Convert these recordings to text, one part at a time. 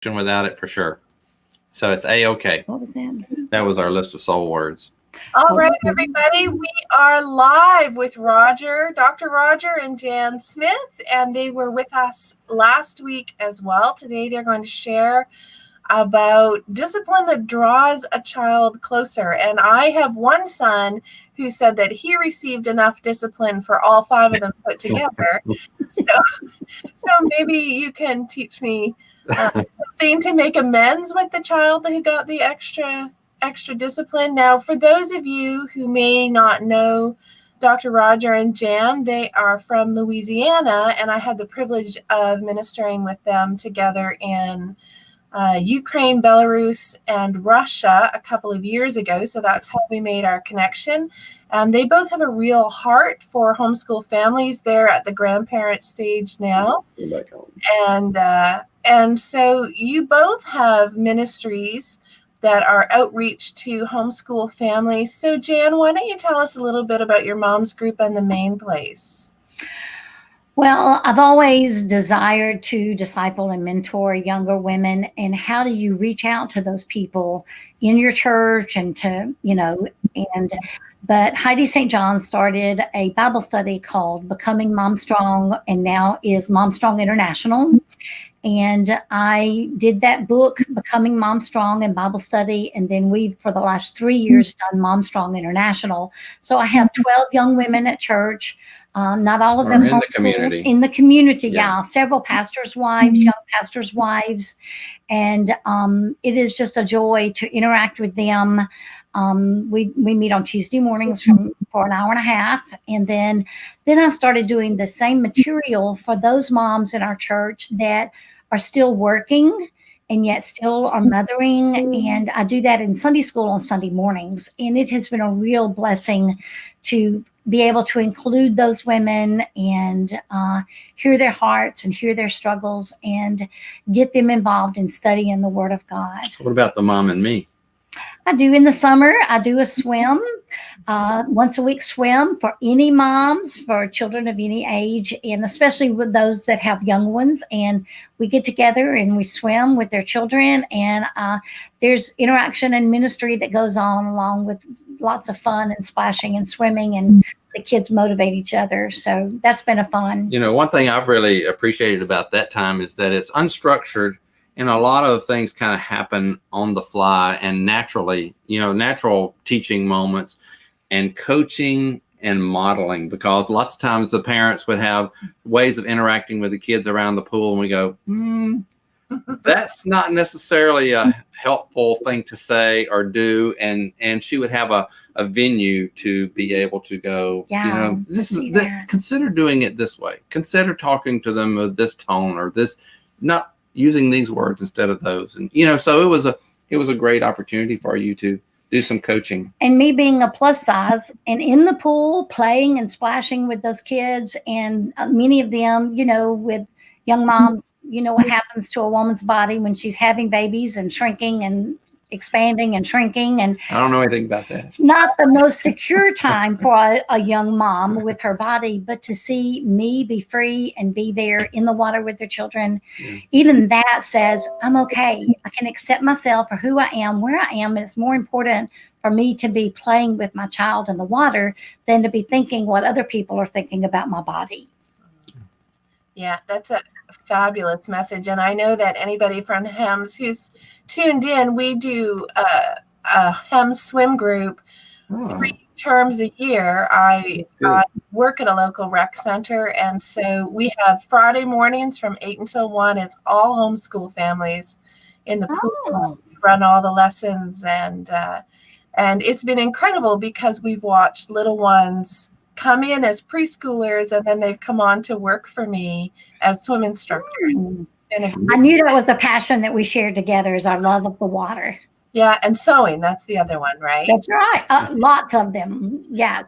without it for sure. So it's A-OK. What was that? That was our list of soul words. All right, everybody, we are live with Dr. Roger and Jan Smith, and they were with us last week as well. Today they're going to share about discipline that draws a child closer. And I have one son who said that he received enough discipline for all 5 of them put together. So maybe you can teach me something to make amends with the child who got the extra discipline. Now, for those of you who may not know Dr. Roger and Jan, they are from Louisiana, and I had the privilege of ministering with them together in Ukraine, Belarus, and Russia a couple of years ago. So that's how we made our connection. And they both have a real heart for homeschool families. They're at the grandparent stage now. And so you both have ministries that are outreach to homeschool families. So Jan, why don't you tell us a little bit about your mom's group and the main place? Well, I've always desired to disciple and mentor younger women. And how do you reach out to those people in your church but Heidi St. John started a Bible study called Becoming Mom Strong, and now is Mom Strong International. And I did that book, Becoming Mom Strong, and Bible study. And then we've, for the last 3 years, done Mom Strong International. So I have 12 young women at church. Not all of them in the community. In the community, yeah. Several pastors' wives, young pastors' wives. And it is just a joy to interact with them. We meet on Tuesday mornings for an hour and a half. And then I started doing the same material for those moms in our church that are still working and yet still are mothering. And I do that in Sunday school on Sunday mornings. And it has been a real blessing to be able to include those women and hear their hearts and hear their struggles and get them involved in studying the Word of God. So what about the mom and me? I do in the summer. I do a swim, once a week swim for any moms, for children of any age, and especially with those that have young ones. And we get together and we swim with their children. And there's interaction and ministry that goes on, along with lots of fun and splashing and swimming, and the kids motivate each other. So that's been a fun. One thing I've really appreciated about that time is that it's unstructured. And a lot of things kind of happen on the fly and naturally, natural teaching moments and coaching and modeling, because lots of times the parents would have ways of interacting with the kids around the pool. And we go, that's not necessarily a helpful thing to say or do. And she would have a venue to be able to go, consider doing it this way. Consider talking to them with this tone or this, not using these words instead of those. And so it was a great opportunity for you to do some coaching. And me being a plus size and in the pool playing and splashing with those kids, and many of them, with young moms, what happens to a woman's body when she's having babies and shrinking and expanding and shrinking. And I don't know anything about that. It's not the most secure time for a young mom with her body, but to see me be free and be there in the water with their children, even that says I'm okay. I can accept myself for who I am, where I am. And it's more important for me to be playing with my child in the water than to be thinking what other people are thinking about my body. Yeah, that's a fabulous message. And I know that anybody from HEMS who's tuned in, we do a HEMS swim group 3 terms a year. I work at a local rec center. And so we have Friday mornings from 8 until 1. It's all homeschool families in the pool. We run all the lessons. And it's been incredible because we've watched little ones come in as preschoolers, and then they've come on to work for me as swim instructors. I knew that was a passion that we shared together, is our love of the water. Yeah, and sewing, that's the other one, right? That's right. Lots of them. Yeah.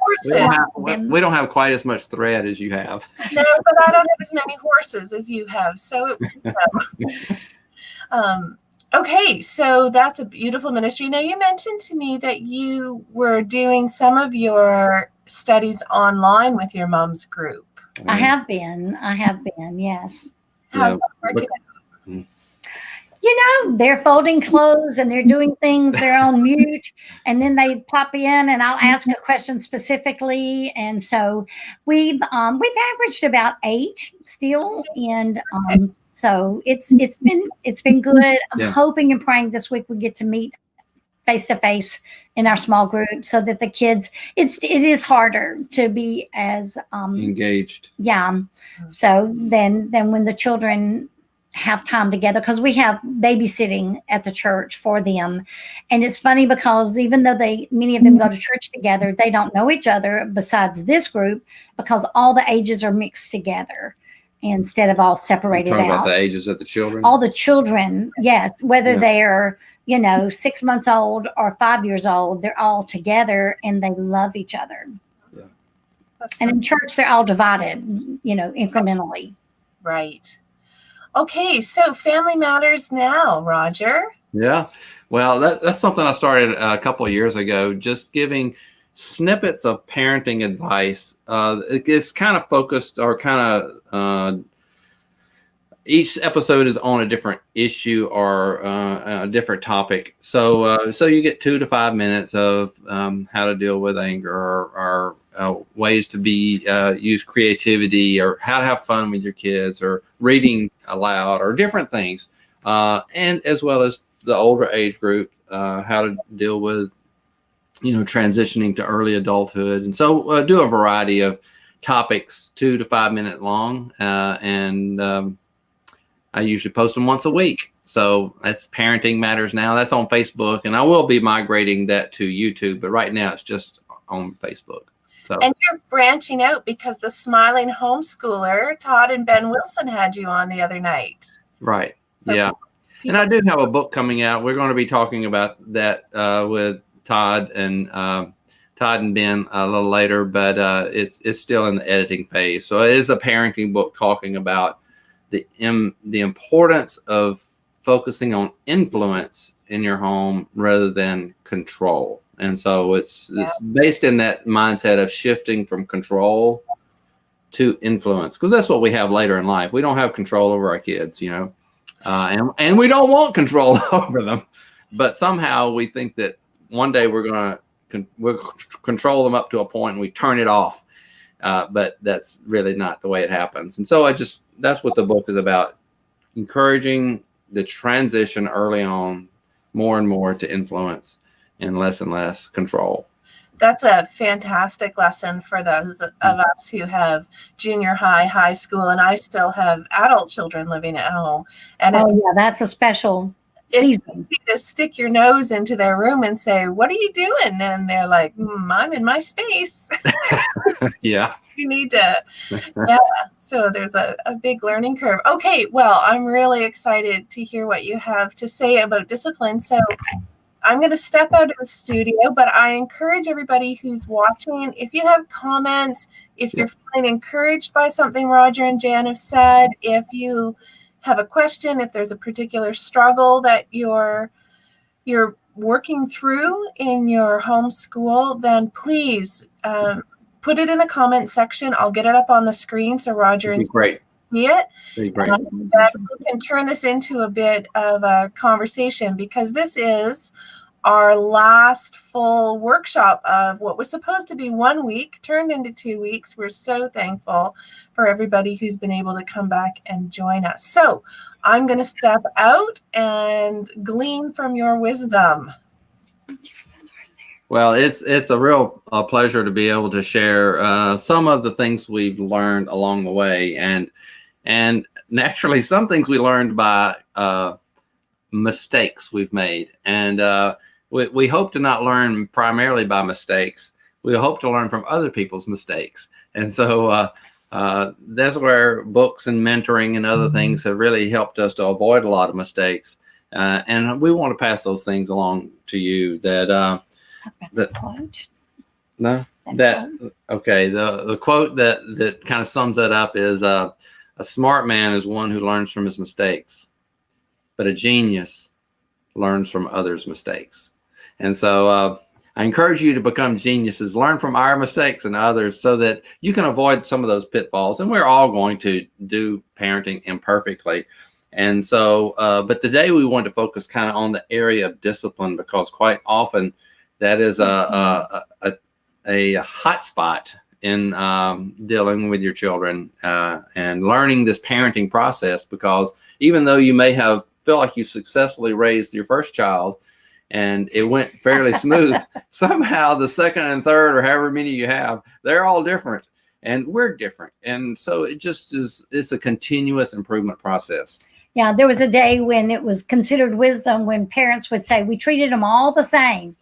We don't have quite as much thread as you have. No, but I don't have as many horses as you have. So, okay, so that's a beautiful ministry. Now, you mentioned to me that you were doing some of your studies online with your mom's group. I have been, yes. How's that working out? they're folding clothes and they're doing things, they're on mute, and then they pop in and I'll ask a question specifically. And so we've averaged about 8 still. And so it's been good. I'm hoping and praying this week we get to meet face to face in our small group so that the kids, it is harder to be as engaged. Yeah. So then when the children have time together, because we have babysitting at the church for them. And it's funny because even though many of them go to church together, they don't know each other besides this group because all the ages are mixed together instead of all separated out. About the ages of the children? All the children, yes, whether they're 6 months old or 5 years old, they're all together and they love each other. Yeah. And in church, they're all divided, incrementally. Right. Okay, so Family Matters Now, Roger. Yeah, well, that's something I started a couple of years ago, just giving snippets of parenting advice. It's kind of focused or each episode is on a different issue or a different topic. So you get 2 to 5 minutes of how to deal with anger or ways to use creativity or how to have fun with your kids or reading aloud or different things. And as well as the older age group, how to deal with, transitioning to early adulthood. And so do a variety of topics, 2 to 5 minute long. And I usually post them once a week. So that's Parenting Matters Now. That's on Facebook. And I will be migrating that to YouTube. But right now it's just on Facebook. So. And you're branching out because the Smiling Homeschooler, Todd and Ben Wilson, had you on the other night. Right. So yeah. And I do have a book coming out. We're going to be talking about that with Todd and Ben a little later, but it's still in the editing phase. So it is a parenting book talking about the importance of focusing on influence in your home rather than control. And so it's based in that mindset of shifting from control to influence, because that's what we have later in life. We don't have control over our kids, and we don't want control over them. But somehow we think that one day we'll control them up to a point and we turn it off. But that's really not the way it happens. And so that's what the book is about, encouraging the transition early on more and more to influence and less control. That's a fantastic lesson for those of us who have junior high school, and I still have adult children living at home. And that's a special season. It's easy to stick your nose into their room and say, "What are you doing?" And they're like, "I'm in my space." Yeah. You need to, So there's a big learning curve. Okay, well, I'm really excited to hear what you have to say about discipline. So I'm going to step out of the studio, but I encourage everybody who's watching, if you have comments, if you're feeling encouraged by something Roger and Jan have said, if you have a question, if there's a particular struggle that you're working through in your homeschool, then please put it in the comment section. I'll get it up on the screen so Roger and great. See it. Great. That we can turn this into a bit of a conversation, because this is our last full workshop of what was supposed to be 1 week turned into 2 weeks. We're so thankful for everybody who's been able to come back and join us. So I'm going to step out and glean from your wisdom. Well, it's a real pleasure to be able to share some of the things we've learned along the way, and naturally some things we learned by mistakes we've made, and we hope to not learn primarily by mistakes. We hope to learn from other people's mistakes, and so that's where books and mentoring and other things have really helped us to avoid a lot of mistakes, and we want to pass those things along to you. The quote that kind of sums that up is a smart man is one who learns from his mistakes, but a genius learns from others' mistakes. And so I encourage you to become geniuses, learn from our mistakes and others, so that you can avoid some of those pitfalls. And we're all going to do parenting imperfectly. And so, but today we want to focus kind of on the area of discipline, because quite often that is a hot spot in dealing with your children and learning this parenting process. Because even though you may have feel like you successfully raised your first child and it went fairly smooth, somehow the second and third, or however many you have, they're all different, and we're different. And so it just is, it's a continuous improvement process. Yeah, there was a day when it was considered wisdom when parents would say, we treated them all the same.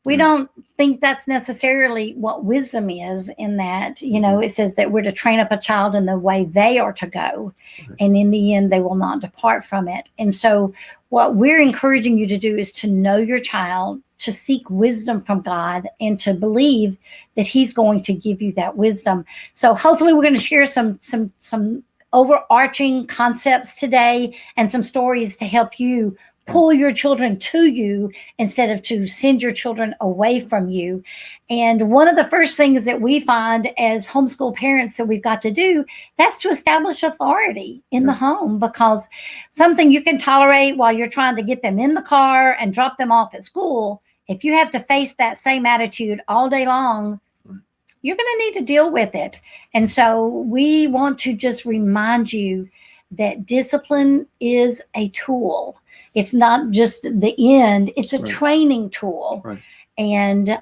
We don't think that's necessarily what wisdom is, in that, you know, it says that we're to train up a child in the way they are to go. And in the end, they will not depart from it. And so what we're encouraging you to do is to know your child, to seek wisdom from God, and to believe that he's going to give you that wisdom. So hopefully we're going to share some overarching concepts today and some stories to help you pull your children to you instead of to send your children away from you. And one of the first things that we find as homeschool parents that we've got to do, that's to establish authority in the home, because something you can tolerate while you're trying to get them in the car and drop them off at school, if you have to face that same attitude all day long, you're going to need to deal with it. And so we want to just remind you that discipline is a tool. It's not just the end, it's a training tool. And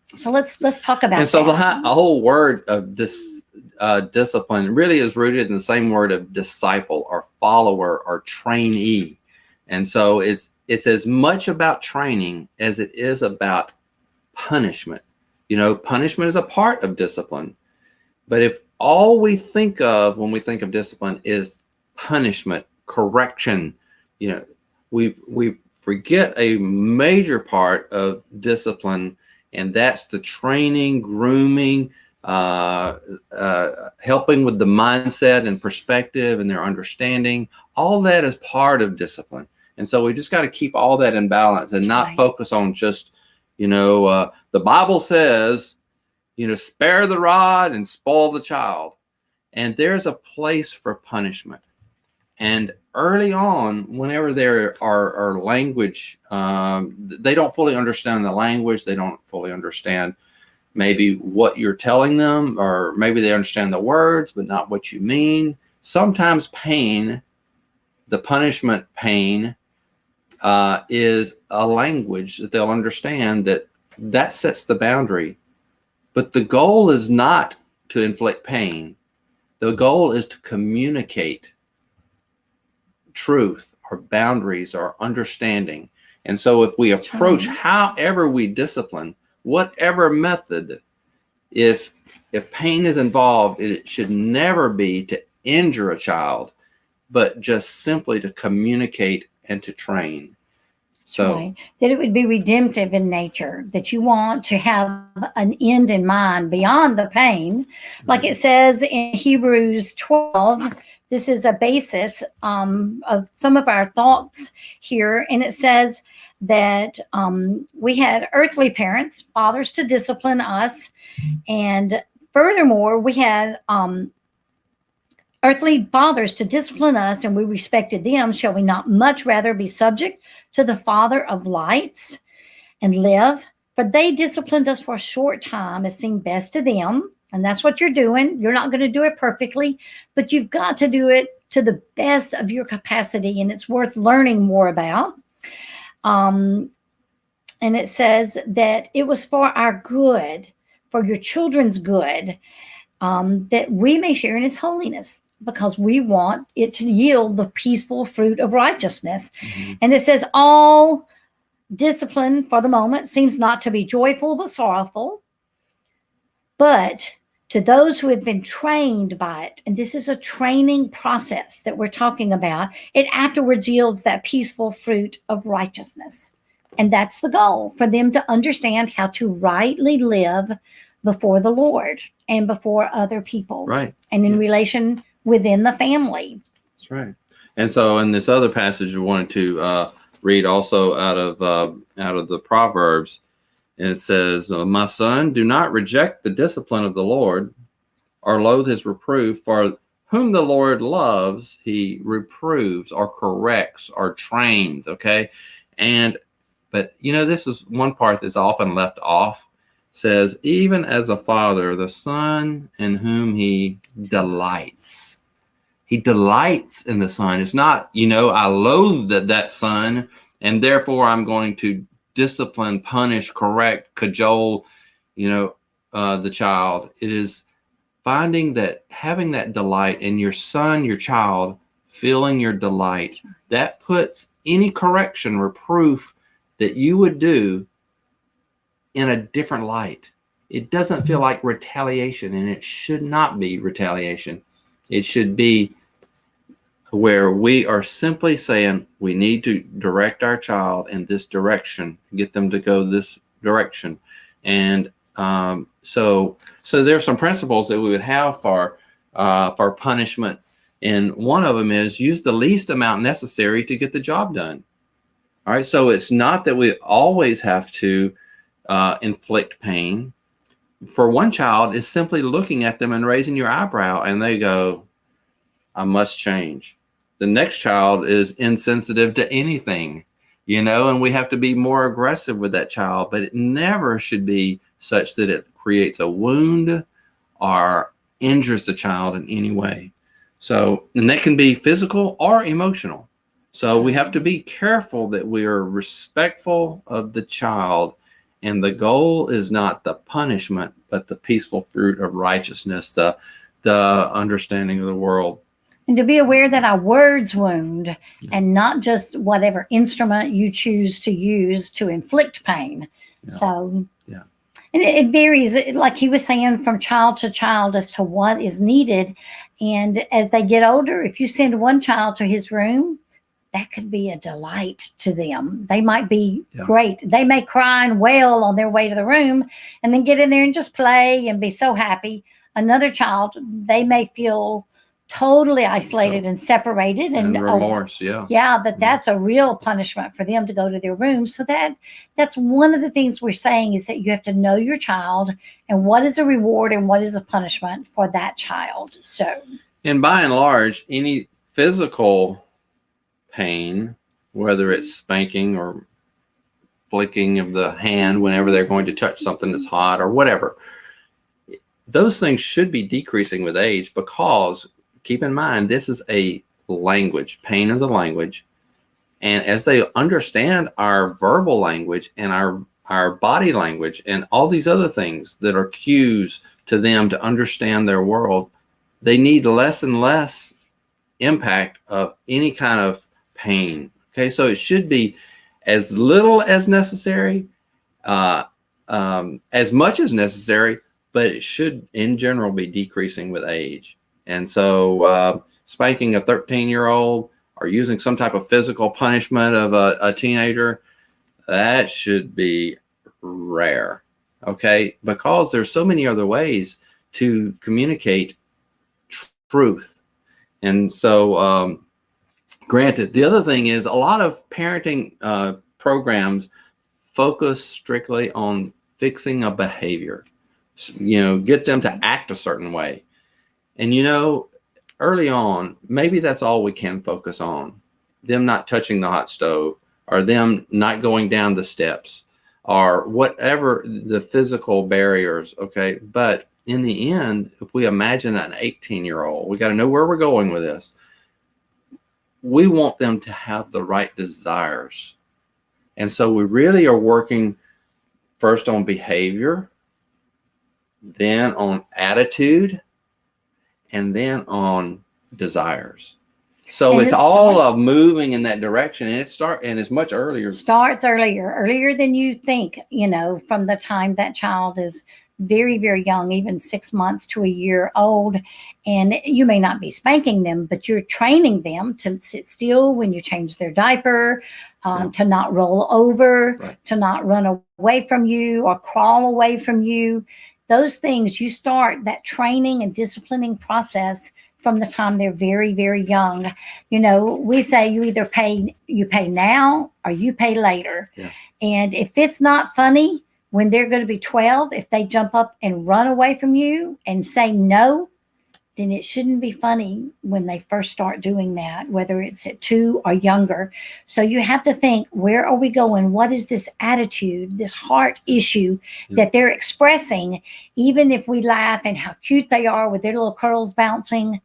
so let's talk about that. And so the whole word of discipline really is rooted in the same word of disciple or follower or trainee. And so it's as much about training as it is about punishment. You know, punishment is a part of discipline. But if all we think of when we think of discipline is punishment, correction, you know, we forget a major part of discipline, and that's the training, grooming, helping with the mindset and perspective and their understanding. All that is part of discipline. And so we just got to keep all that in balance and not focus on just, you know, the Bible says, you know, spare the rod and spoil the child. And there's a place for punishment. And early on, whenever there are language, they don't fully understand the language. They don't fully understand maybe what you're telling them, or maybe they understand the words, but not what you mean. Sometimes pain, the punishment pain, is a language that they'll understand, that sets the boundary. But the goal is not to inflict pain. The goal is to communicate truth or boundaries or understanding. And so if we approach however we discipline, whatever method, if pain is involved, it should never be to injure a child, but just simply to communicate and to train. So that it would be redemptive in nature, that you want to have an end in mind beyond the pain. Like it says in Hebrews 12, this is a basis of some of our thoughts here. And it says that we had earthly parents, fathers, to discipline us. And furthermore, we had earthly fathers to discipline us, and we respected them. Shall we not much rather be subject to the Father of lights and live? For they disciplined us for a short time as seemed best to them. And that's what you're doing. You're not going to do it perfectly, but you've got to do it to the best of your capacity, and it's worth learning more about. And it says that it was for our good, for your children's good, that we may share in his holiness, because we want it to yield the peaceful fruit of righteousness. And it says all discipline for the moment seems not to be joyful but sorrowful, but to those who have been trained by it, and this is a training process that we're talking about, it afterwards yields that peaceful fruit of righteousness. And that's the goal, for them to understand how to rightly live before the Lord and before other people. And in relation within the family. That's right. And so in this other passage, we wanted to read also out of the Proverbs. And it says, my son, do not reject the discipline of the Lord, or loathe his reproof, for Whom the Lord loves, he reproves or corrects or trains. Okay. But this is one part that's often left off. Says, even as a father, the son in whom he delights. He delights in the son. It's not, I loathe that son, and therefore I'm going to discipline, punish, correct, cajole, the child. It is having that delight in your son, your child, feeling your delight. That puts any correction, reproof that you would do in a different light. It doesn't feel like retaliation, and it should not be retaliation. It should be where we are simply saying we need to direct our child in this direction, get them to go this direction. And so there's some principles that we would have for punishment. And one of them is use the least amount necessary to get the job done. All right. So it's not that we always have to inflict pain. For one child, is simply looking at them and raising your eyebrow, and they go, I must change. The next child is insensitive to anything, and we have to be more aggressive with that child, but it never should be such that it creates a wound or injures the child in any way. So, and that can be physical or emotional. So we have to be careful that we are respectful of the child. And the goal is not the punishment, but the peaceful fruit of righteousness, the understanding of the world. And to be aware that our words wound, and not just whatever instrument you choose to use to inflict pain. Yeah. So, yeah. And it varies, like he was saying, from child to child as to what is needed. And as they get older, if you send one child to his room, that could be a delight to them. They might be great. They may cry and wail on their way to the room and then get in there and just play and be so happy. Another child, they may feel totally isolated and separated. And remorse, that's a real punishment for them to go to their room. So that's one of the things we're saying, is that you have to know your child and what is a reward and what is a punishment for that child. So, and by and large, any physical pain, whether it's spanking or flicking of the hand whenever they're going to touch something that's hot or whatever, those things should be decreasing with age, because keep in mind, this is a language. Pain is a language. And as they understand our verbal language and our body language and all these other things that are cues to them to understand their world, they need less and less impact of any kind of pain. Okay, so it should be as little as necessary, as much as necessary, but it should in general be decreasing with age. And so spanking a 13-year-old or using some type of physical punishment of a teenager, that should be rare. Okay, because there's so many other ways to communicate truth. And so granted, the other thing is a lot of parenting programs focus strictly on fixing a behavior, get them to act a certain way. And, early on, maybe that's all we can focus on, them not touching the hot stove or them not going down the steps or whatever the physical barriers. Okay. But in the end, if we imagine an 18-year-old, we got to know where we're going with this. We want them to have the right desires. And so we really are working first on behavior, then on attitude, and then on desires. So it's all of moving in that direction, and it's much earlier. Starts earlier than you think, from the time that child is very, very young, even 6 months to a year old. And you may not be spanking them, but you're training them to sit still when you change their diaper, to not roll over, to not run away from you or crawl away from you. Those things, you start that training and disciplining process from the time they're very, very young. We say you either pay now or you pay later. Yeah. And if it's not funny, when they're going to be 12, if they jump up and run away from you and say no, then it shouldn't be funny when they first start doing that, whether it's at 2 or younger. So you have to think, where are we going? What is this attitude, this heart issue that they're expressing? Even if we laugh and how cute they are with their little curls bouncing,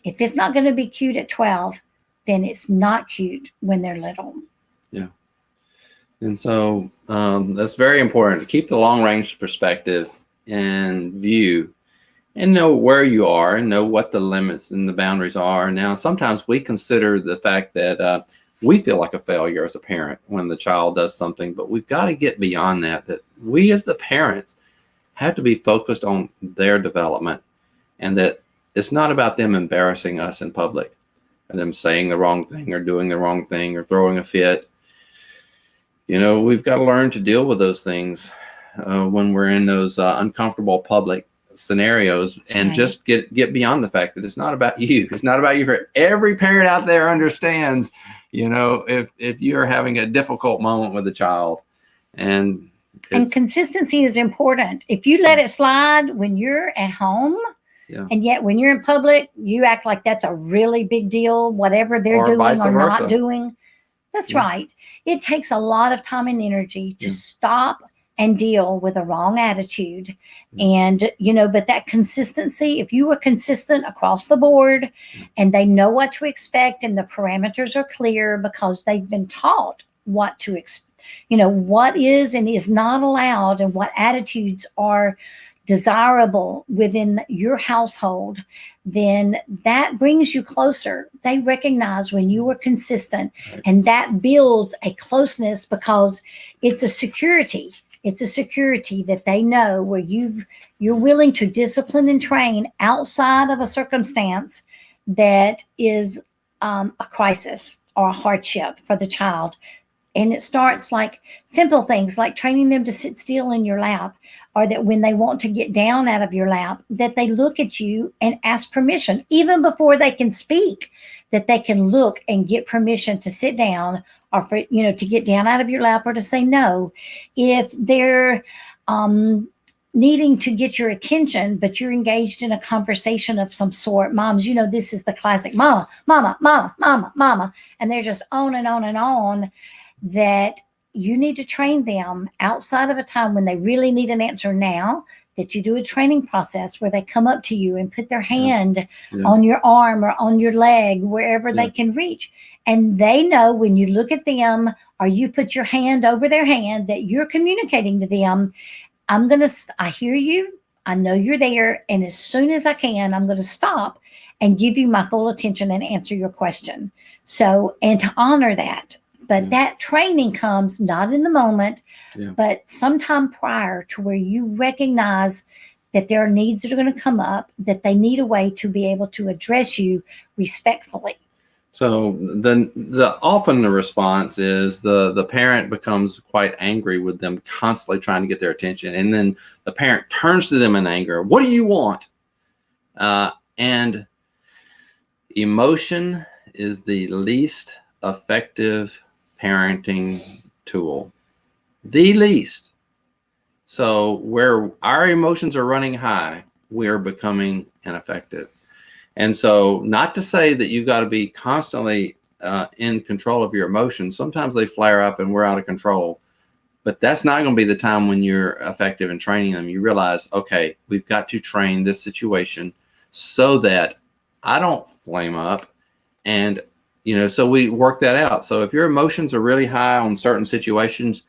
if it's not going to be cute at 12, then it's not cute when they're little. Yeah. And so that's very important to keep the long range perspective and view, and know where you are and know what the limits and the boundaries are. Now, sometimes we consider the fact that we feel like a failure as a parent when the child does something, but we've got to get beyond that, that we as the parents have to be focused on their development, and that it's not about them embarrassing us in public, or them saying the wrong thing or doing the wrong thing or throwing a fit. You know, we've got to learn to deal with those things when we're in those uncomfortable public scenarios. That's and right. Just get beyond the fact that it's not about you. It's not about you. Every parent out there understands, you know, if you're having a difficult moment with a child, and consistency is important. If you let it slide when you're at home, and yet when you're in public, you act like that's a really big deal, whatever they're doing or not doing. That's right. It takes a lot of time and energy to stop and deal with a wrong attitude. And, you know, but that consistency, if you were consistent across the board and they know what to expect and the parameters are clear because they've been taught what to expect, you know, what is and is not allowed and what attitudes are desirable within your household, then that brings you closer. They recognize when you are consistent, and that builds a closeness because it's a security. It's a security that they know where you're willing to discipline and train outside of a circumstance that is a crisis or a hardship for the child. And it starts like simple things like training them to sit still in your lap, or that when they want to get down out of your lap, that they look at you and ask permission, even before they can speak, that they can look and get permission to sit down, or for, you know, to get down out of your lap, or to say no. If they're needing to get your attention, but you're engaged in a conversation of some sort, moms, you know, this is the classic mama, mama, mama, mama, mama, and they're just on and on and on, that you need to train them outside of a time when they really need an answer now, that you do a training process where they come up to you and put their hand on your arm or on your leg, wherever they can reach. And they know when you look at them or you put your hand over their hand that you're communicating to them, I hear you, I know you're there, and as soon as I can, I'm going to stop and give you my full attention and answer your question. So, and to honor that. But that training comes not in the moment, but sometime prior, to where you recognize that there are needs that are going to come up, that they need a way to be able to address you respectfully. So often the response is the parent becomes quite angry with them, constantly trying to get their attention. And then the parent turns to them in anger. What do you want? And emotion is the least effective parenting tool, the least. So where our emotions are running high, we are becoming ineffective. And so, not to say that you've got to be constantly in control of your emotions. Sometimes they flare up and we're out of control, but that's not going to be the time when you're effective in training them. You realize, okay, we've got to train this situation so that I don't flame up. And you know, so we work that out. So if your emotions are really high on certain situations,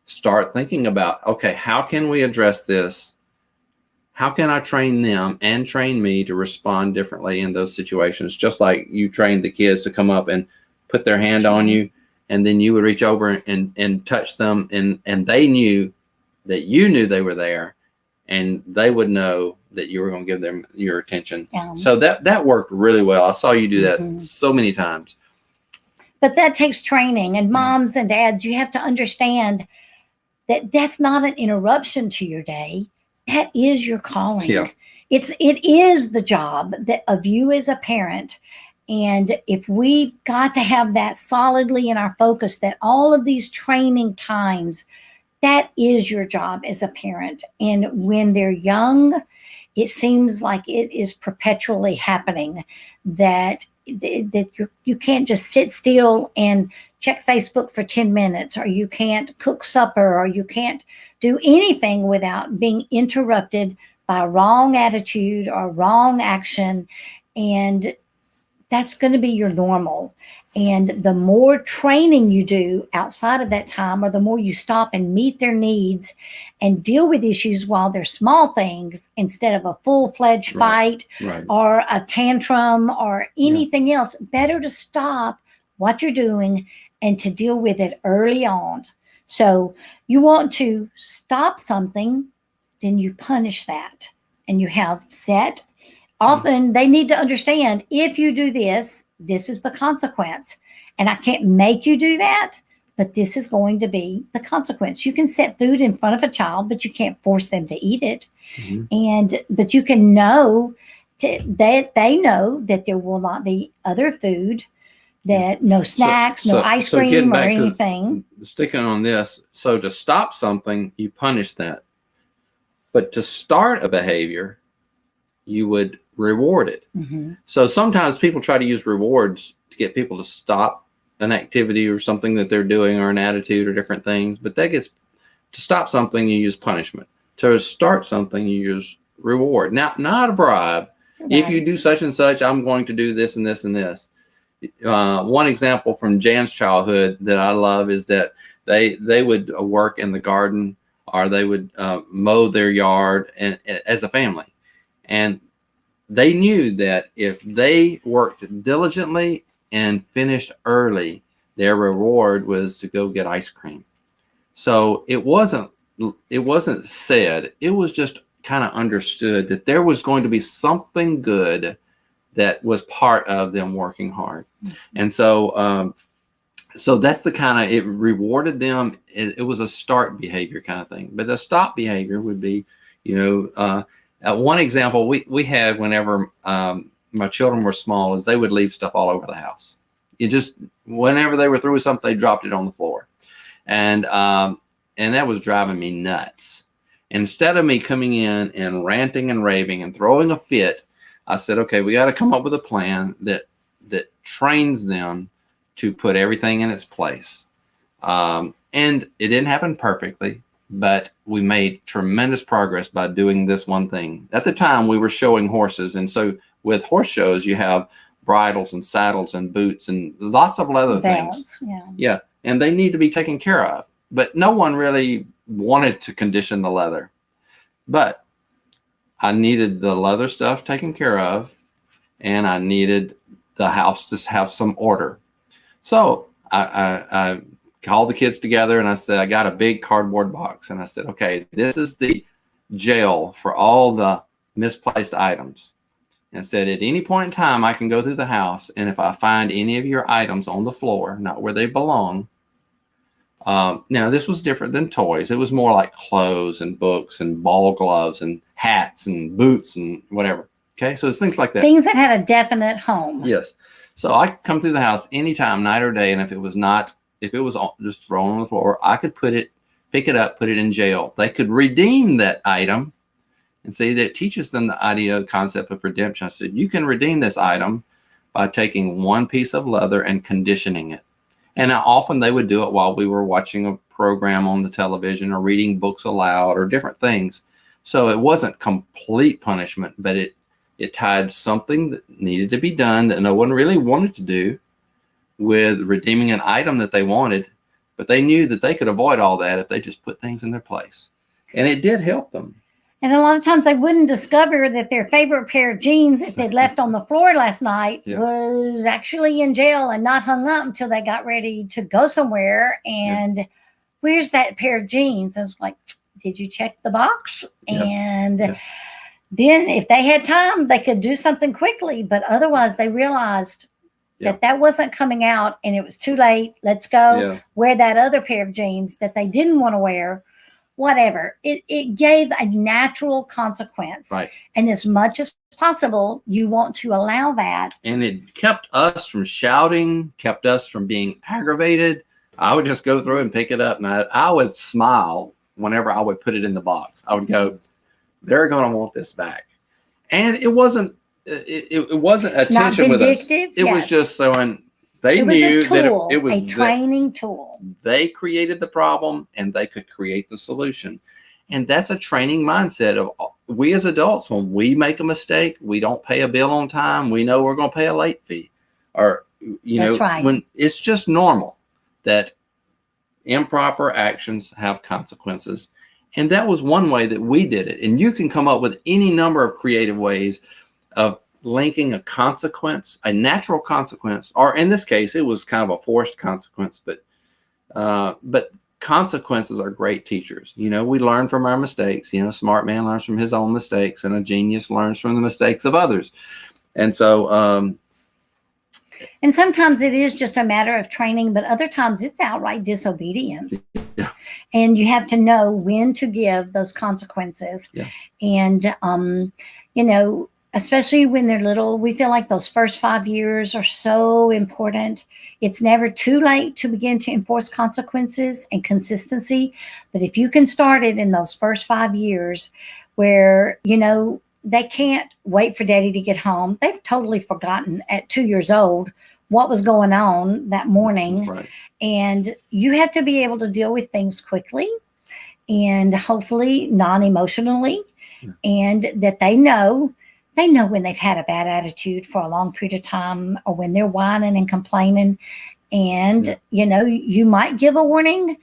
start thinking about, okay, how can we address this? How can I train them and train me to respond differently in those situations? Just like you trained the kids to come up and put their hand on you, and then you would reach over and touch them, and they knew that you knew they were there, and they would know that you were going to give them your attention. So that worked really well. I saw you do that so many times. But that takes training, and moms and dads, you have to understand that that's not an interruption to your day. That is your calling. It is the job of you as a parent. And if we've got to have that solidly in our focus, that all of these training times, that is your job as a parent. And when they're young, it seems like it is perpetually happening, that you can't just sit still and check Facebook for 10 minutes, or you can't cook supper, or you can't do anything without being interrupted by a wrong attitude or wrong action. And that's going to be your normal. And the more training you do outside of that time, or the more you stop and meet their needs and deal with issues while they're small things instead of a full-fledged fight or a tantrum or anything else, better to stop what you're doing and to deal with it early on. So you want to stop something, then you punish that. And you have set. Often they need to understand, if you do this, this is the consequence. And I can't make you do that, but this is going to be the consequence. You can set food in front of a child, but you can't force them to eat it. But you can know that they know that there will not be other food, that no snacks, no ice cream or anything. Sticking on this, so to stop something, you punish that. But to start a behavior, you would reward it. So sometimes people try to use rewards to get people to stop an activity or something that they're doing, or an attitude or different things. But that gets, to stop something, you use punishment. To start something, you use reward. Now, not a bribe. If you do such and such, I'm going to do this and this and this. One example from Jan's childhood that I love is that they would work in the garden, or they would mow their yard and as a family. And they knew that if they worked diligently and finished early, their reward was to go get ice cream. So it wasn't said, it was just kind of understood that there was going to be something good that was part of them working hard. And so so that's the kind of, it rewarded them. It was a start behavior kind of thing. But the stop behavior would be, one example we had whenever my children were small is they would leave stuff all over the house. Whenever they were through with something, they dropped it on the floor. And that was driving me nuts. Instead of me coming in and ranting and raving and throwing a fit, I said, okay, we got to come up with a plan that trains them to put everything in its place. And it didn't happen perfectly, but we made tremendous progress by doing this one thing. At the time, we were showing horses. And so with horse shows, you have bridles and saddles and boots and lots of leather things. Yeah. And they need to be taken care of. But no one really wanted to condition the leather. But I needed the leather stuff taken care of, and I needed the house to have some order. So I called the kids together and I said, I got a big cardboard box. And I said, okay, this is the jail for all the misplaced items. And I said, at any point in time, I can go through the house, and if I find any of your items on the floor, not where they belong. Now, this was different than toys. It was more like clothes and books and ball gloves and hats and boots and whatever. Okay, so it's things like that. Things that had a definite home. Yes. So I could come through the house anytime, night or day, and if it was just thrown on the floor, I could pick it up, put it in jail. They could redeem that item, and see, that teaches them the concept of redemption. I said, you can redeem this item by taking one piece of leather and conditioning it. And often they would do it while we were watching a program on the television or reading books aloud or different things. So it wasn't complete punishment, but it tied something that needed to be done that no one really wanted to do with redeeming an item that they wanted. But they knew that they could avoid all that if they just put things in their place. And it did help them. And a lot of times they wouldn't discover that their favorite pair of jeans that they'd left on the floor last night was actually in jail and not hung up until they got ready to go somewhere. And where's that pair of jeans? I was like, did you check the box? And then if they had time, they could do something quickly. But otherwise, they realized that wasn't coming out and it was too late. Let's go wear that other pair of jeans that they didn't want to wear. Whatever. It gave a natural consequence. Right. And as much as possible, you want to allow that. And it kept us from shouting, kept us from being aggravated. I would just go through and pick it up, and I would smile whenever I would put it in the box. I would go, they're going to want this back. And it wasn't it wasn't Not attention with us. vindictive. It was Yes. just so, and they It was knew a tool, that it was a training tool. they created the problem and they could create the solution. And that's a training mindset of we as adults. When we make a mistake, we don't pay a bill on time, we know we're going to pay a late fee, or That's right. when it's just normal that improper actions have consequences. And that was one way that we did it. And you can come up with any number of creative ways of linking a consequence, a natural consequence, or in this case, it was kind of a forced consequence, but consequences are great teachers. We learn from our mistakes. A smart man learns from his own mistakes, and a genius learns from the mistakes of others. And so, and sometimes it is just a matter of training, but other times it's outright disobedience. Yeah. And you have to know when to give those consequences. Yeah. And, especially when they're little, we feel like those first 5 years are so important. It's never too late to begin to enforce consequences and consistency. But if you can start it in those first 5 years where, they can't wait for daddy to get home. They've totally forgotten at 2 years old what was going on that morning. right. And you have to be able to deal with things quickly and hopefully non-emotionally, and that they know when they've had a bad attitude for a long period of time, or when they're whining and complaining. And, you might give a warning,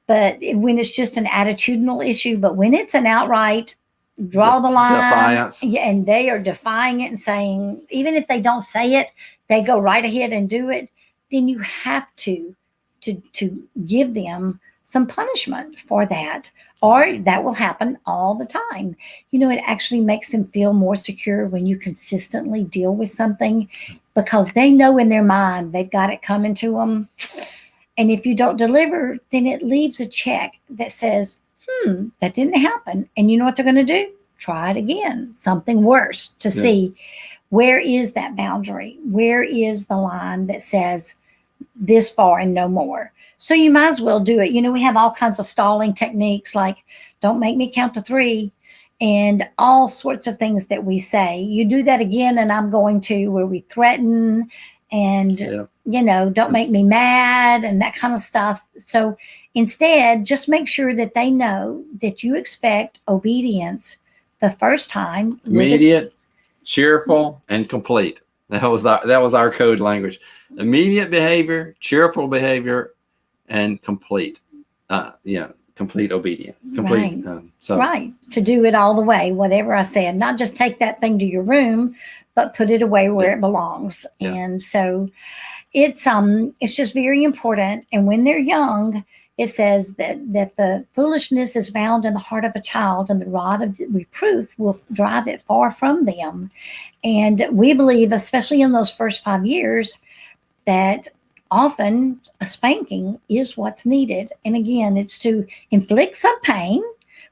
but when it's just an attitudinal issue, but when it's an outright draw the line, defiance. And they are defying it and saying, even if they don't say it, they go right ahead and do it, then you have to give them some punishment for that, or that will happen all the time. It actually makes them feel more secure when you consistently deal with something, because they know in their mind they've got it coming to them. And if you don't deliver, then it leaves a check that says, that didn't happen. And you know what they're going to do? Try it again, something worse, to see where is that boundary? Where is the line that says this far and no more? So you might as well do it. We have all kinds of stalling techniques, like don't make me count to 3, and all sorts of things that we say. You do that again, and I'm going to, where we threaten and, don't make me mad and that kind of stuff. So instead, just make sure that they know that you expect obedience the first time. Immediate, cheerful, and complete. That was our code language. Immediate behavior, cheerful behavior, and complete. Complete obedience. Complete. Right. Right. To do it all the way, whatever I said. Not just take that thing to your room, but put it away where it belongs. Yeah. And so it's just very important. And when they're young, it says that the foolishness is found in the heart of a child, and the rod of reproof will drive it far from them. And we believe, especially in those first 5 years, that often a spanking is what's needed. And again, it's to inflict some pain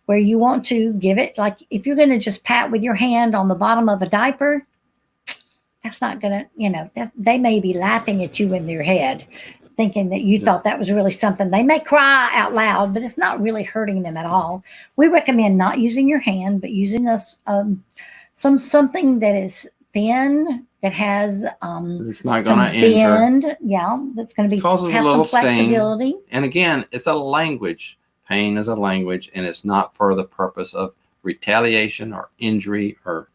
where you want to give it. Like if you're going to just pat with your hand on the bottom of a diaper, that's not going to, they may be laughing at you in their head, thinking that you thought that was really something. They may cry out loud, but it's not really hurting them at all. We recommend not using your hand, but using something that is thin, that has it's not going to injure. That's going to be Causes have a little some flexibility. Sting. And again, it's a language. Pain is a language, and it's not for the purpose of retaliation or injury, or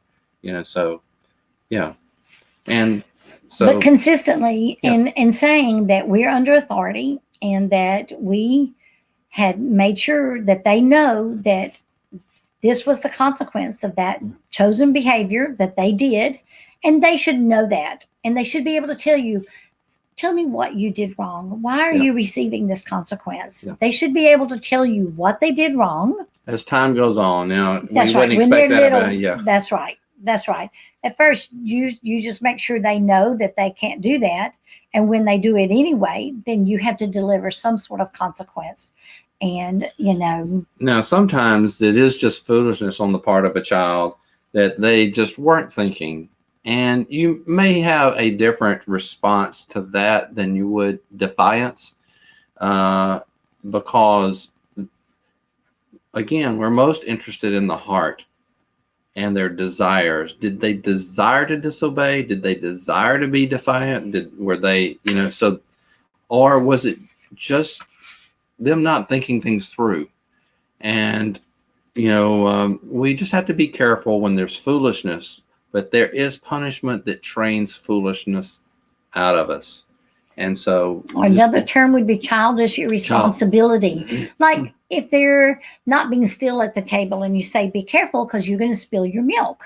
and so, but consistently in saying that we're under authority, and that we had made sure that they know that this was the consequence of that chosen behavior that they did, and they should know that, and they should be able to tell me what you did wrong. Why are you receiving this consequence? They should be able to tell you what they did wrong. As time goes on, that's we wouldn't expect that. That's right. That's right. At first, you just make sure they know that they can't do that. And when they do it anyway, then you have to deliver some sort of consequence. And, Now, sometimes it is just foolishness on the part of a child that they just weren't thinking. And you may have a different response to that than you would defiance, because, again, we're most interested in the heart. and their desires. Did they desire to disobey? Did they desire to be defiant? Were they, so, or was it just them not thinking things through? And, we just have to be careful when there's foolishness, but there is punishment that trains foolishness out of us. And so another term would be childish irresponsibility. Like if they're not being still at the table and you say, be careful because you're going to spill your milk.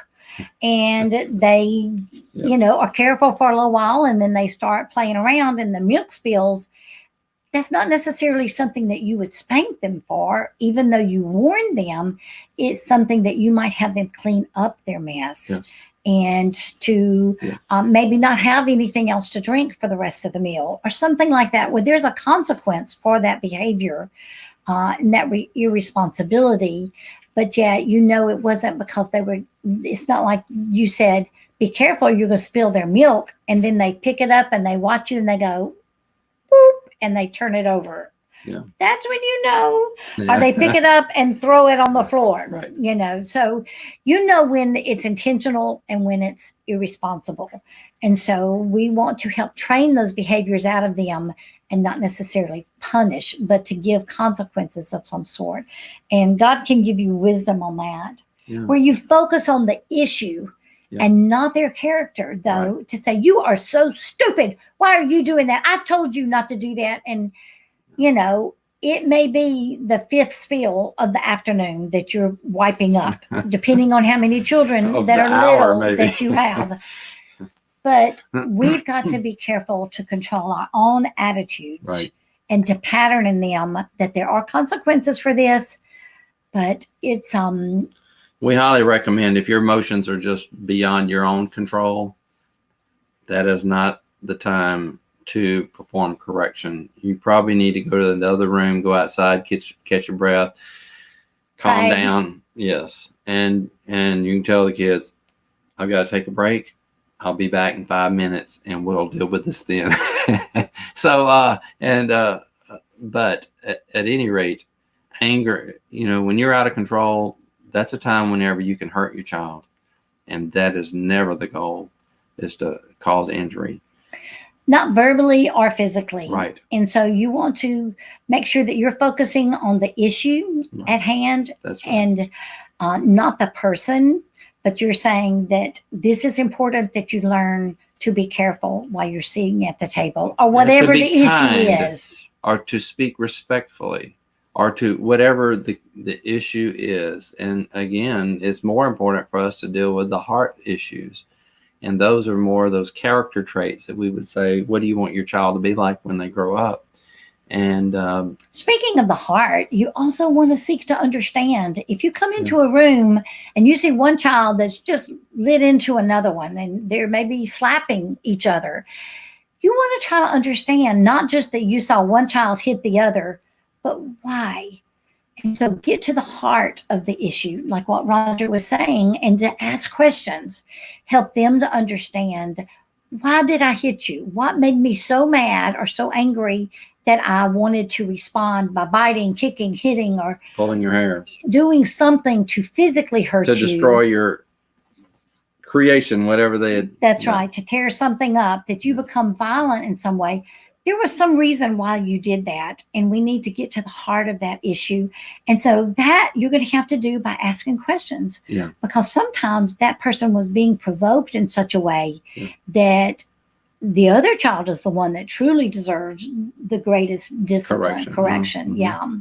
And they, are careful for a little while and then they start playing around and the milk spills. That's not necessarily something that you would spank them for, even though you warned them. It's something that you might have them clean up their mess. Yes. And to maybe not have anything else to drink for the rest of the meal or something like that, where there's a consequence for that behavior and that irresponsibility. But yet, it wasn't because it's not like you said, be careful, you're going to spill their milk. And then they pick it up and they watch you and they go, boop, and they turn it over. Yeah. That's when or they pick it up and throw it on the floor, right. So when it's intentional and when it's irresponsible. And so we want to help train those behaviors out of them and not necessarily punish, but to give consequences of some sort. And God can give you wisdom on that, where you focus on the issue and not their character, though, to say, you are so stupid. Why are you doing that? I told you not to do that. And it may be the fifth spill of the afternoon that you're wiping up, depending on how many children that are little that you have. But we've got to be careful to control our own attitudes and to pattern in them that there are consequences for this. But it's we highly recommend, if your emotions are just beyond your own control, that is not the time to perform correction. You probably need to go to the other room, go outside, catch your breath, calm down. Yes. And you can tell the kids, I've got to take a break. I'll be back in 5 minutes and we'll deal with this then. So, but at any rate, anger, when you're out of control, that's a time whenever you can hurt your child. And that is never the goal, is to cause injury. Not verbally or physically. Right. And so you want to make sure that you're focusing on the issue at hand. That's right. And not the person, but you're saying that this is important that you learn to be careful while you're sitting at the table or whatever the issue is. Or to speak respectfully or to whatever the issue is. And again, it's more important for us to deal with the heart issues. And those are more those character traits that we would say, what do you want your child to be like when they grow up? And speaking of the heart, you also want to seek to understand. If you come into a room and you see one child that's just lit into another one and they're maybe slapping each other, you want to try to understand not just that you saw one child hit the other, but why? And so get to the heart of the issue, like what Roger was saying, and to ask questions, help them to understand, why did I hit you? What made me so mad or so angry that I wanted to respond by biting, kicking, hitting, or pulling your hair, doing something to physically hurt you. To destroy your creation, whatever they had. That's right, to tear something up, that you become violent in some way. There was some reason why you did that, and we need to get to the heart of that issue. And so that you're going to have to do by asking questions, because sometimes that person was being provoked in such a way that the other child is the one that truly deserves the greatest discipline, correction. Mm-hmm.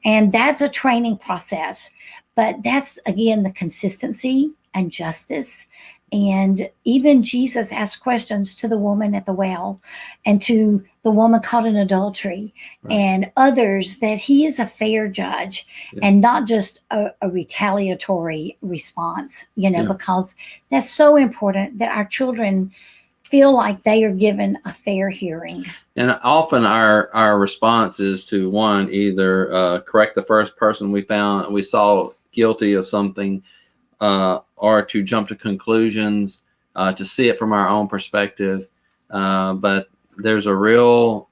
And that's a training process. But that's, again, the consistency and justice. And even Jesus asked questions to the woman at the well and to the woman caught in adultery and others, that he is a fair judge and not just a retaliatory response, because that's so important that our children feel like they are given a fair hearing. And often our response is to either correct the first person we saw guilty of something, or to jump to conclusions, to see it from our own perspective. But there's a real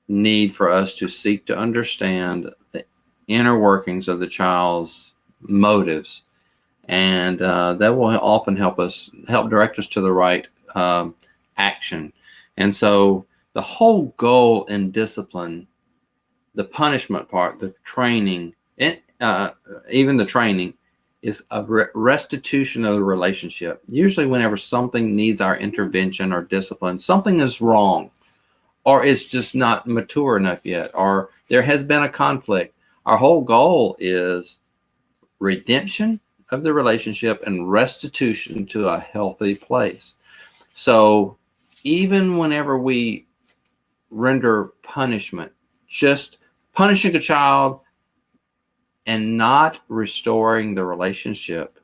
need for us to seek to understand the inner workings of the child's motives and that will often help direct us to the right action. And so the whole goal in discipline, the punishment part, the training, and even the training, is a restitution of the relationship. Usually whenever something needs our intervention or discipline, something is wrong, or it's just not mature enough yet, or there has been a conflict. Our whole goal is redemption of the relationship and restitution to a healthy place. So even whenever we render punishment, just punishing a child and not restoring the relationship,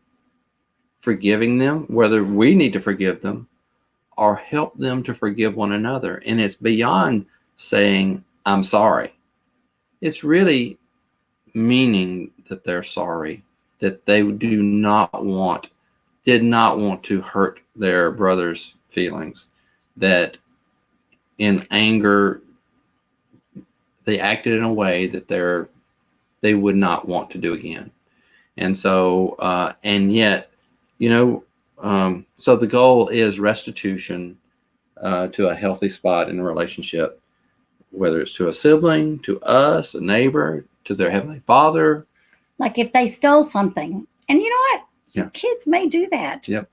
forgiving them, whether we need to forgive them or help them to forgive one another. And it's beyond saying, I'm sorry. It's really meaning that they're sorry, that they did not want to hurt their brother's feelings, that in anger, they acted in a way that they would not want to do again. And so, and yet, so the goal is restitution to a healthy spot in a relationship, whether it's to a sibling, to us, a neighbor, to their Heavenly Father. Like if they stole something, and you know what? Yeah. Kids may do that. Yep.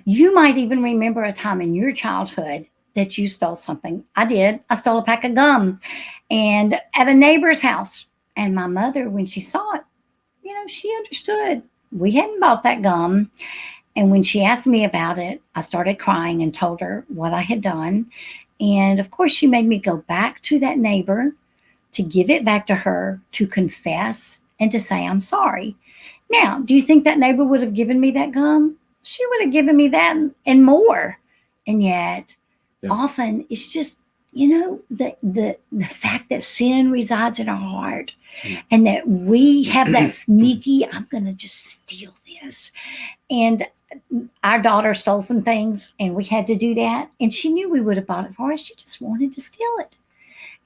You might even remember a time in your childhood that you stole something. I did. I stole a pack of gum and at a neighbor's house. And my mother, when she saw it, she understood. We hadn't bought that gum. And when she asked me about it, I started crying and told her what I had done. And of course, she made me go back to that neighbor to give it back to her, to confess and to say, I'm sorry. Now, do you think that neighbor would have given me that gum? She would have given me that and more. And yet, often it's just, the fact that sin resides in our heart and that we have that sneaky, I'm going to just steal this. And our daughter stole some things and we had to do that. And she knew we would have bought it for her. She just wanted to steal it.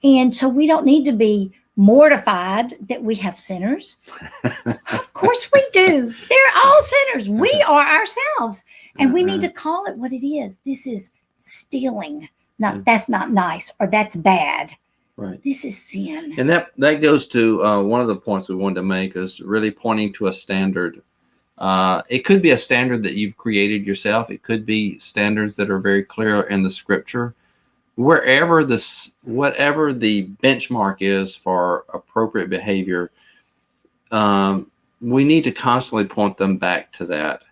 And so we don't need to be mortified that we have sinners. Of course we do. They're all sinners. We are ourselves. And we need to call it what it is. This is stealing. That's not nice, or that's bad. Right. This is sin. And that goes to one of the points we wanted to make, is really pointing to a standard. It could be a standard that you've created yourself. It could be standards that are very clear in the scripture. Whatever the benchmark is for appropriate behavior, we need to constantly point them back to that.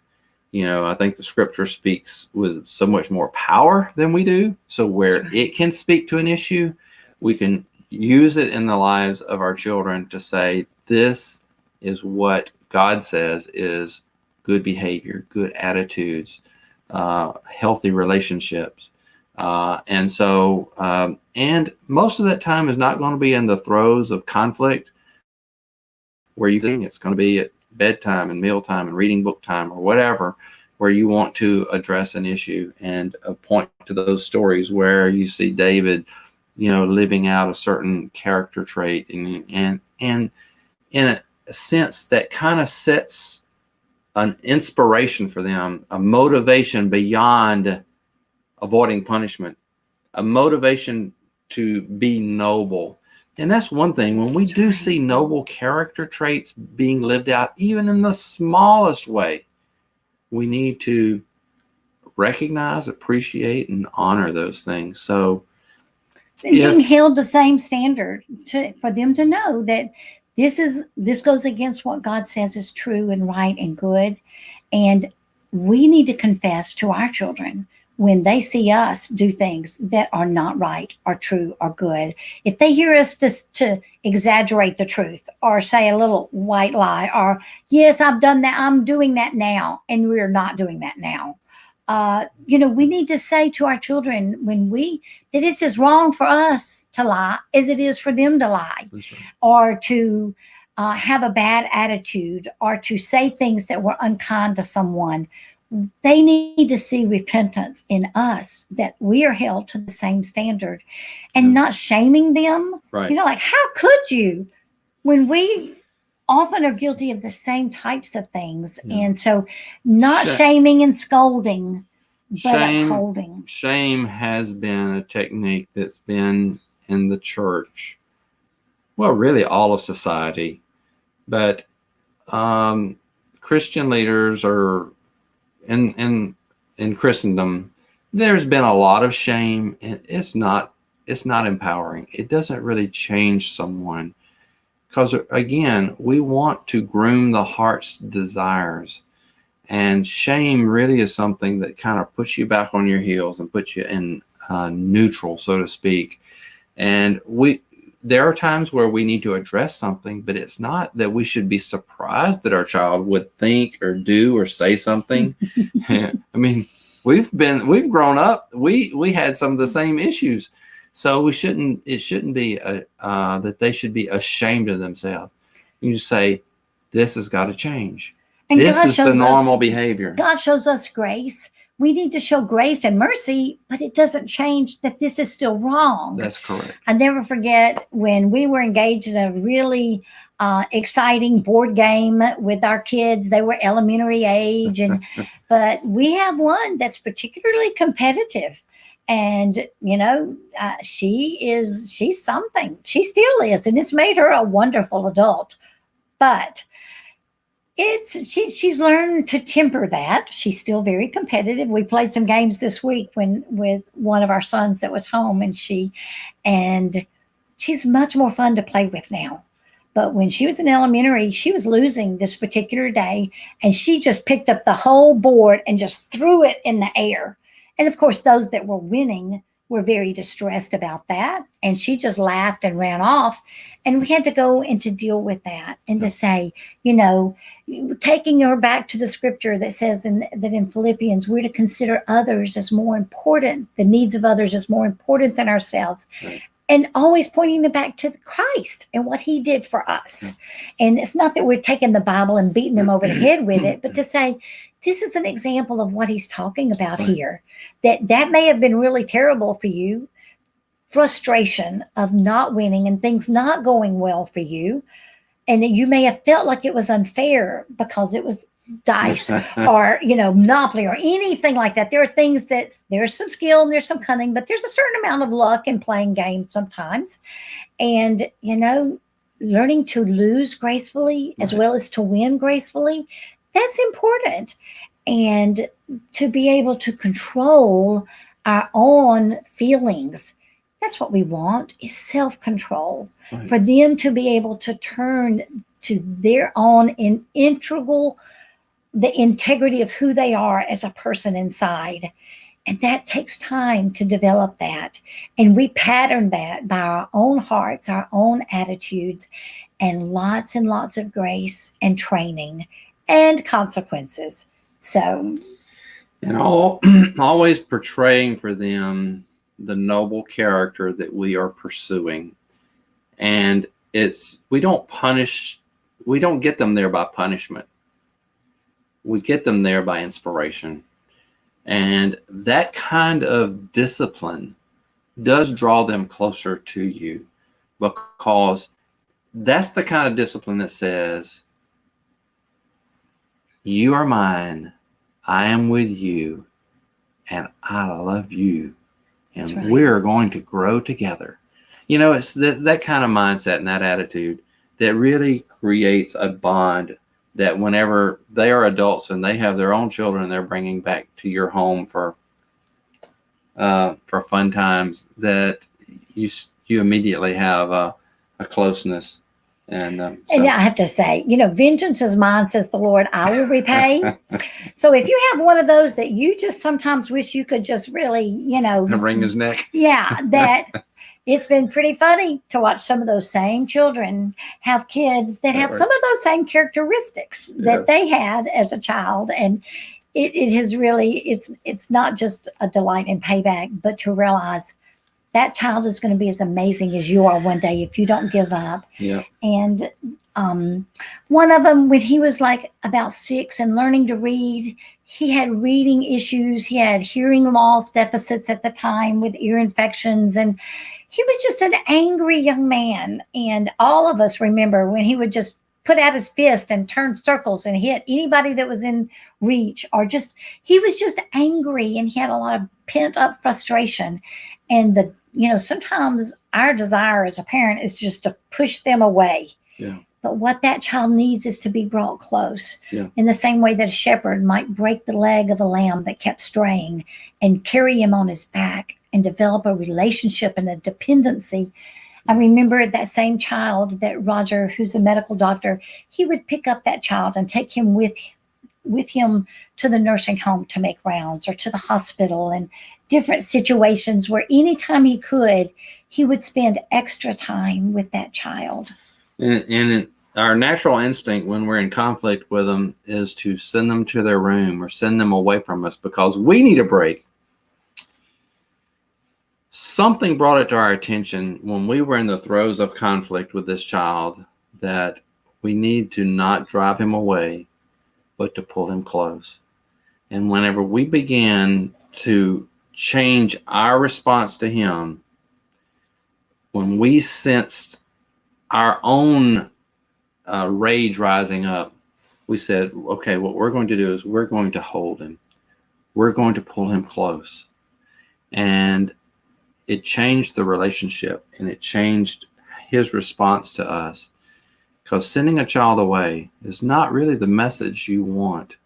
I think the scripture speaks with so much more power than we do. So where it can speak to an issue, we can use it in the lives of our children to say, this is what God says is good behavior, good attitudes, healthy relationships. And most of that time is not going to be in the throes of conflict where you think it's going to be at bedtime and mealtime and reading book time or whatever, where you want to address an issue and point to those stories where you see David, living out a certain character trait and in a sense that kind of sets an inspiration for them, a motivation beyond avoiding punishment, a motivation to be noble. And that's one thing. When we do see noble character traits being lived out, even in the smallest way, we need to recognize, appreciate, and honor those things. So, being held the same standard for them to know that this goes against what God says is true and right and good. And we need to confess to our children when they see us do things that are not right or true or good. If they hear us to exaggerate the truth or say a little white lie or, yes, I've done that, I'm doing that now, and we're not doing that now. We need to say to our children that it's as wrong for us to lie as it is for them to lie. That's right. Or to have a bad attitude or to say things that were unkind to someone. They need to see repentance in us, that we are held to the same standard and not shaming them. Right. Like, how could you, when we often are guilty of the same types of things. Yeah. And so not Sh- shaming and scolding, but Shame, upholding. shame has been a technique that's been in the church, well, really all of society, but Christian leaders are in Christendom. There's been a lot of shame, and it's not empowering. It doesn't really change someone, because again, we want to groom the heart's desires. And shame really is something that kind of puts you back on your heels and puts you in neutral, so to speak. And there are times where we need to address something, but it's not that we should be surprised that our child would think or do or say something. I mean, we've grown up. We had some of the same issues, so it shouldn't be that they should be ashamed of themselves. You just say, this has got to change. And This God is the shows normal us, behavior. God shows us grace. We need to show grace and mercy, but it doesn't change that this is still wrong. That's correct. I never forget when we were engaged in a really exciting board game with our kids. They were elementary age, but we have one that's particularly competitive. And she's something. She still is, and it's made her a wonderful adult. But she's learned to temper that. She's still very competitive. We played some games this week with one of our sons that was home, and she's much more fun to play with now. But when she was in elementary, she was losing this particular day, and she just picked up the whole board and just threw it in the air. And of course, those that were winning were very distressed about that. And she just laughed and ran off. And we had to go and to deal with that and to say, taking her back to the scripture that says that in Philippians, we're to consider others as more important, the needs of others as more important than ourselves. Right. And always pointing them back to Christ and what he did for us. Yeah. And it's not that we're taking the Bible and beating them over the head with it, but to say, this is an example of what he's talking about here. That may have been really terrible for you. Frustration of not winning and things not going well for you. And you may have felt like it was unfair because it was dice or, Monopoly or anything like that. There are things there's some skill and there's some cunning, but there's a certain amount of luck in playing games sometimes. And, learning to lose gracefully as well as to win gracefully, that's important. And to be able to control our own feelings, that's what we want, is self-control. Right. For them to be able to turn to their own the integrity of who they are as a person inside. And that takes time to develop that. And we pattern that by our own hearts, our own attitudes, and lots of grace and training and consequences. So, and always portraying for them the noble character that we are pursuing. And we don't get them there by punishment. We get them there by inspiration. And that kind of discipline does draw them closer to you, because that's the kind of discipline that says, you are mine, I am with you, and I love you. And right. We're going to grow together. It's that kind of mindset and that attitude that really creates a bond that whenever they are adults and they have their own children, they're bringing back to your home for fun times, that you immediately have a closeness. And I have to say, vengeance is mine, says the Lord, I will repay. So if you have one of those that you just sometimes wish you could just really, wring his neck. Yeah, that it's been pretty funny to watch some of those same children have kids that have some of those same characteristics that they had as a child. And it has really, it's not just a delight in payback, but to realize that child is going to be as amazing as you are one day if you don't give up. Yeah. And one of them, when he was like about 6 and learning to read, he had reading issues. He had hearing loss deficits at the time with ear infections. And he was just an angry young man. And all of us remember when he would just put out his fist and turned circles and hit anybody that was in reach, or just, he was just angry and he had a lot of pent up frustration. And sometimes our desire as a parent is just to push them away. Yeah. But what that child needs is to be brought close. Yeah. In the same way that a shepherd might break the leg of a lamb that kept straying and carry him on his back and develop a relationship and a dependency. I remember that same child that Roger, who's a medical doctor, he would pick up that child and take him with him to the nursing home to make rounds, or to the hospital, and different situations where anytime he could, he would spend extra time with that child. And our natural instinct when we're in conflict with them is to send them to their room or send them away from us because we need a break. Something brought it to our attention when we were in the throes of conflict with this child that we need to not drive him away, but to pull him close. And whenever we began to change our response to him, when we sensed our own rage rising up, we said, okay, what we're going to do is we're going to hold him. We're going to pull him close. And it changed the relationship, and it changed his response to us. Because sending a child away is not really the message you want.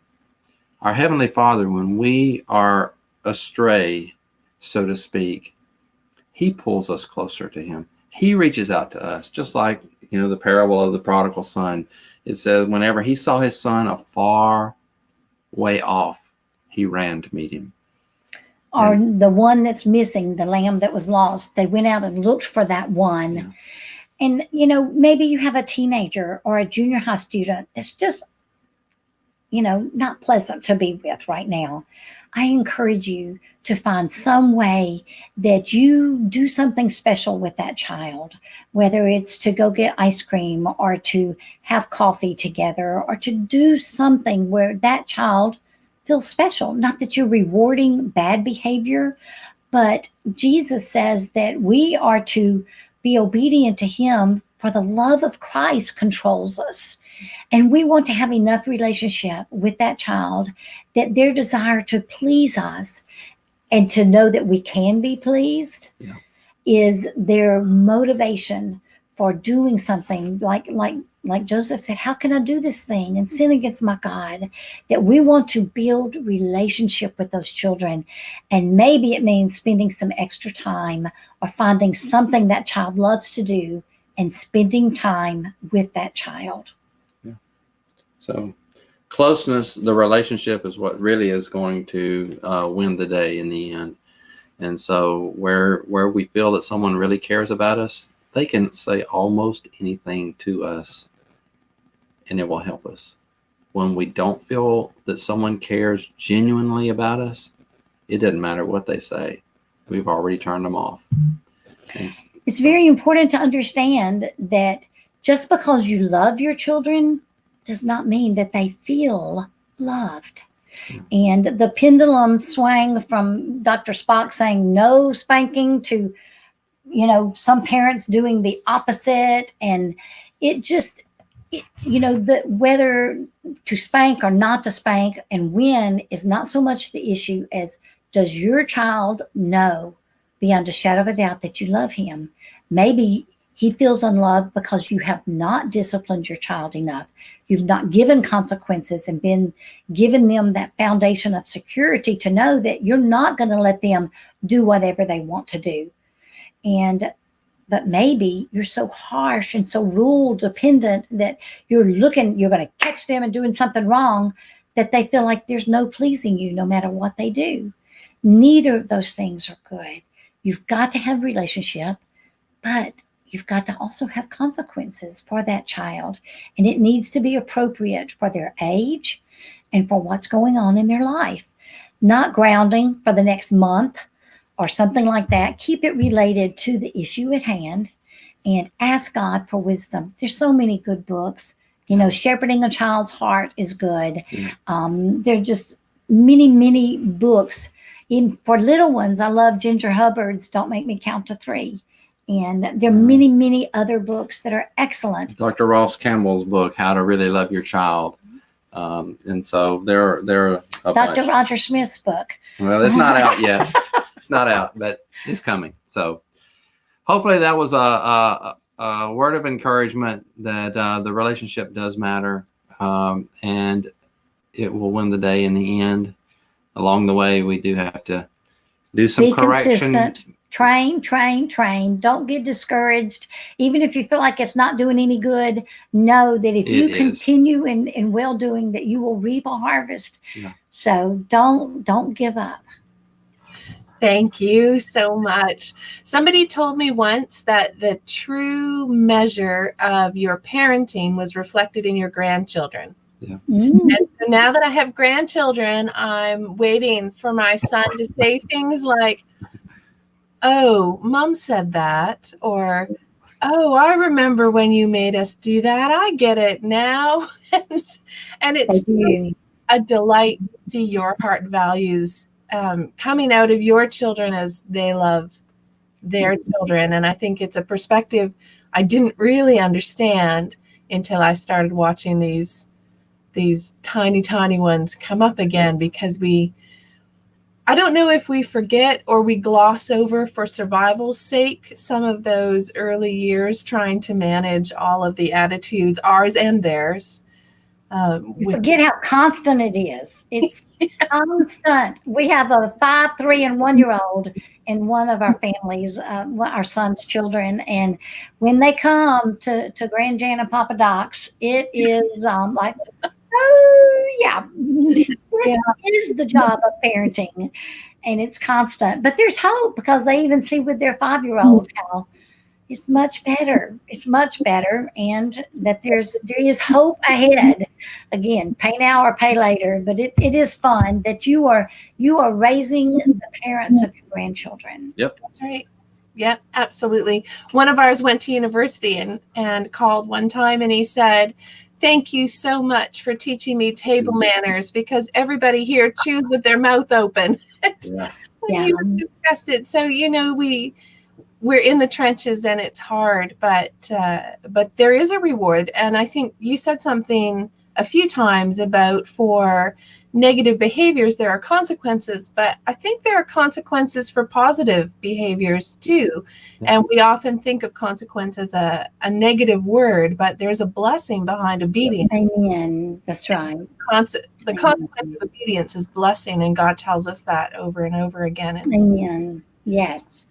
Our Heavenly Father, when we are astray, so to speak, he pulls us closer to him. He reaches out to us, just like, the parable of the prodigal son. It says whenever he saw his son a far way off, he ran to meet him. Or the one that's missing, the lamb that was lost. They went out and looked for that one. Yeah. And, maybe you have a teenager or a junior high student that's just, not pleasant to be with right now. I encourage you to find some way that you do something special with that child, whether it's to go get ice cream or to have coffee together or to do something where that child feels special. Not that you're rewarding bad behavior, but Jesus says that we are to be obedient to him, for the love of Christ controls us. And we want to have enough relationship with that child that their desire to please us and to know that we can be pleased is their motivation for doing something like Joseph said, how can I do this thing and sin against my God? That we want to build relationship with those children. And maybe it means spending some extra time or finding something that child loves to do and spending time with that child. Yeah. So closeness, the relationship is what really is going to win the day in the end. And so where we feel that someone really cares about us, they can say almost anything to us and it will help us. When we don't feel that someone cares genuinely about us, it doesn't matter what they say. We've already turned them off. It's very important to understand that just because you love your children does not mean that they feel loved. And the pendulum swang from Dr. Spock saying no spanking to, some parents doing the opposite. And it just, whether to spank or not to spank and when is not so much the issue as does your child know beyond a shadow of a doubt that you love him? Maybe he feels unloved because you have not disciplined your child enough. You've not given consequences and been given them that foundation of security to know that you're not going to let them do whatever they want to do. But maybe you're so harsh and so rule dependent that you're going to catch them and doing something wrong that they feel like there's no pleasing you no matter what they do. Neither of those things are good. You've got to have relationship, but you've got to also have consequences for that child. And it needs to be appropriate for their age and for what's going on in their life. Not grounding for the next month or something like that. Keep it related to the issue at hand and ask God for wisdom. There's so many good books. Shepherding a Child's Heart is good. There are just many, many books. For little ones, I love Ginger Hubbard's Don't Make Me Count to Three. And there are many, many other books that are excellent. Dr. Ross Campbell's book, How to Really Love Your Child. And so they're a Dr. bunch. Roger Smith's book. Well, it's not out yet. It's not out, but it's coming. So hopefully that was a word of encouragement that the relationship does matter, and it will win the day in the end. Along the way, we do have to do some correction. Consistent. Train. Don't get discouraged. Even if you feel like it's not doing any good, know that if you continue in well-doing, that you will reap a harvest. Yeah. So don't give up. Thank you so much. Somebody told me once that the true measure of your parenting was reflected in your grandchildren. Yeah. And so now that I have grandchildren, I'm waiting for my son to say things like, "Oh, Mom said that," or, "Oh, I remember when you made us do that. I get it now." And it's a delight to see your heart values coming out of your children as they love their children. And I think it's a perspective I didn't really understand until I started watching these tiny ones come up again, because I don't know if we forget or we gloss over, for survival's sake, some of those early years trying to manage all of the attitudes, ours and theirs. You forget how constant it is. It's constant. We have a 5, 3, and 1-year-old in one of our families, our son's children. And when they come to Grand Jan and Papa Doc's, it is like, oh, yeah, this is the job of parenting. And it's constant. But there's hope, because they even see with their 5-year-old how it's much better. It's much better. And that there is hope ahead. Again, pay now or pay later. But it is fun that you are raising the parents of your grandchildren. Yep. That's right. Yep, absolutely. One of ours went to university and called one time, and he said, "Thank you so much for teaching me table manners, because everybody here chews with their mouth open." When he discussed it. So, we're in the trenches and it's hard, but there is a reward. And I think you said something a few times about, for negative behaviors, there are consequences, but I think there are consequences for positive behaviors too. Yeah. And we often think of consequence as a negative word, but there's a blessing behind obedience. Amen. That's right. The consequence of obedience is blessing, and God tells us that over and over again. Amen. Yes.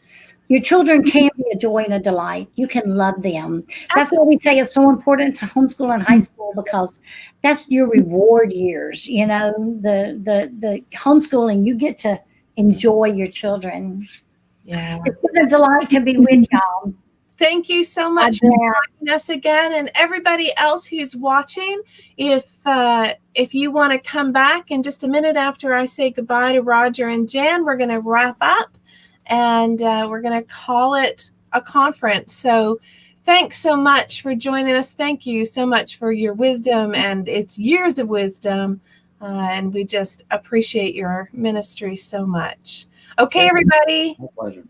Your children can be a joy and a delight. You can love them. That's why we say it's so important to homeschool in high school, because that's your reward years. The homeschooling, you get to enjoy your children. Yeah. It's been a delight to be with y'all. Thank you so much for joining us again. And everybody else who's watching, if you want to come back in just a minute after I say goodbye to Roger and Jan, we're going to wrap up. And we're going to call it a conference. So thanks so much for joining us. Thank you so much for your wisdom, and it's years of wisdom. And we just appreciate your ministry so much. Okay, everybody. My pleasure.